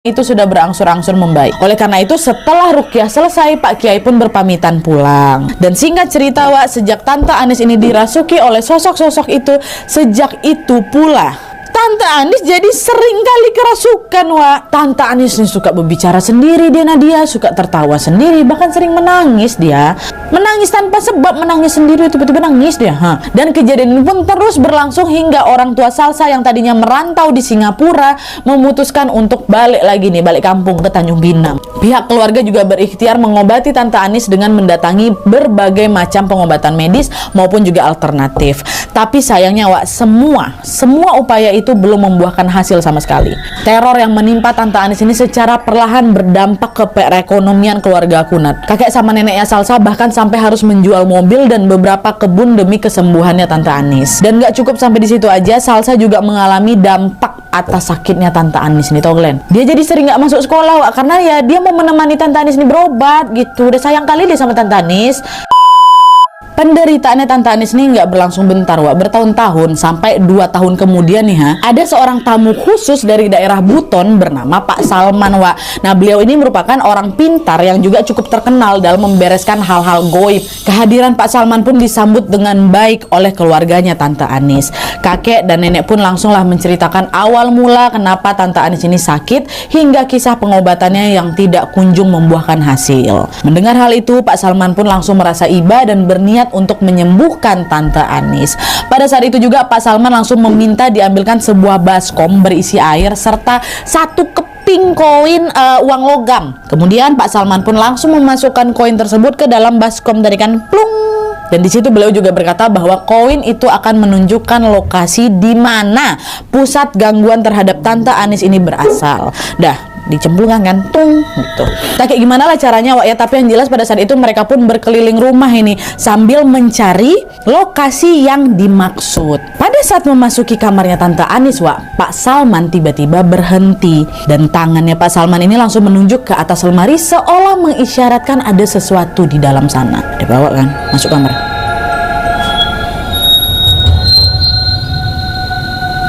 itu sudah berangsur-angsur membaik. Oleh karena itu setelah ruqyah selesai, Pak Kiai pun berpamitan pulang. Dan singkat cerita, Wak, sejak Tante Anis ini dirasuki oleh sosok-sosok itu, sejak itu pula Tante Anis jadi sering kali kerasukan, Wak. Tante Anis ini suka berbicara sendiri, dia suka tertawa sendiri, bahkan sering menangis dia. Menangis tanpa sebab, menangis sendiri, tiba-tiba nangis dia. Dan kejadian ini pun terus berlangsung hingga orang tua Salsa yang tadinya merantau di Singapura memutuskan untuk balik kampung ke Tanjung Pinang. Pihak keluarga juga berikhtiar mengobati Tante Anis dengan mendatangi berbagai macam pengobatan medis maupun juga alternatif. Tapi sayangnya, Wak, semua upaya itu belum membuahkan hasil sama sekali. Teror yang menimpa Tante Anis ini secara perlahan berdampak ke perekonomian keluarga Kunat. Kakek sama neneknya Salsa bahkan sampai harus menjual mobil dan beberapa kebun demi kesembuhannya Tante Anis. Dan gak cukup sampai di situ aja, Salsa juga mengalami dampak atas sakitnya Tante Anis ini, tau Glenn. Dia jadi sering gak masuk sekolah, Wak, karena ya dia mau menemani Tante Anis ini berobat gitu. Udah sayang kali dia sama Tante Anis. Penderitaannya Tante Anis ini nggak berlangsung bentar, Wak, bertahun-tahun, sampai 2 tahun kemudian nih, ada seorang tamu khusus dari daerah Buton bernama Pak Salman, Wak. Nah, beliau ini merupakan orang pintar yang juga cukup terkenal dalam membereskan hal-hal goib. Kehadiran Pak Salman pun disambut dengan baik oleh keluarganya Tante Anis. Kakek dan nenek pun langsunglah menceritakan awal mula kenapa Tante Anis ini sakit hingga kisah pengobatannya yang tidak kunjung membuahkan hasil. Mendengar hal itu, Pak Salman pun langsung merasa iba dan berniat untuk menyembuhkan Tante Anis. Pada saat itu juga Pak Salman langsung meminta diambilkan sebuah baskom berisi air serta 1 keping koin uang logam. Kemudian Pak Salman pun langsung memasukkan koin tersebut ke dalam baskom dari kan plung. Dan di situ beliau juga berkata bahwa koin itu akan menunjukkan lokasi di mana pusat gangguan terhadap Tante Anis ini berasal. Dicemplungkan kan, tung gitu. Tak kayak gimana lah caranya, Wak, ya, tapi yang jelas pada saat itu mereka pun berkeliling rumah ini sambil mencari lokasi yang dimaksud. Pada saat memasuki kamarnya Tante Anis, Wak, Pak Salman tiba-tiba berhenti dan tangannya Pak Salman ini langsung menunjuk ke atas lemari seolah mengisyaratkan ada sesuatu di dalam sana. Dibawa kan, masuk kamar.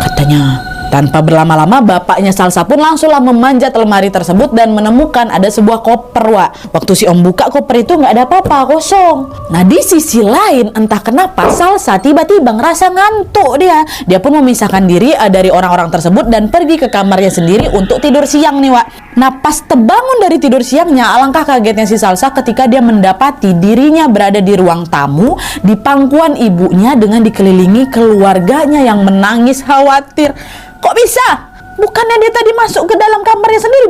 Katanya tanpa berlama-lama, bapaknya Salsa pun langsunglah memanjat lemari tersebut dan menemukan ada sebuah koper, Wak. Waktu si Om buka koper itu nggak ada apa-apa, kosong. Nah, di sisi lain, entah kenapa Salsa tiba-tiba ngerasa ngantuk dia. Dia pun memisahkan diri dari orang-orang tersebut dan pergi ke kamarnya sendiri untuk tidur siang nih, Wak. Nah, pas terbangun dari tidur siangnya, alangkah kagetnya si Salsa ketika dia mendapati dirinya berada di ruang tamu di pangkuan ibunya dengan dikelilingi keluarganya yang menangis khawatir. Kok bisa? Bukannya dia tadi masuk ke dalam kamarnya sendiri?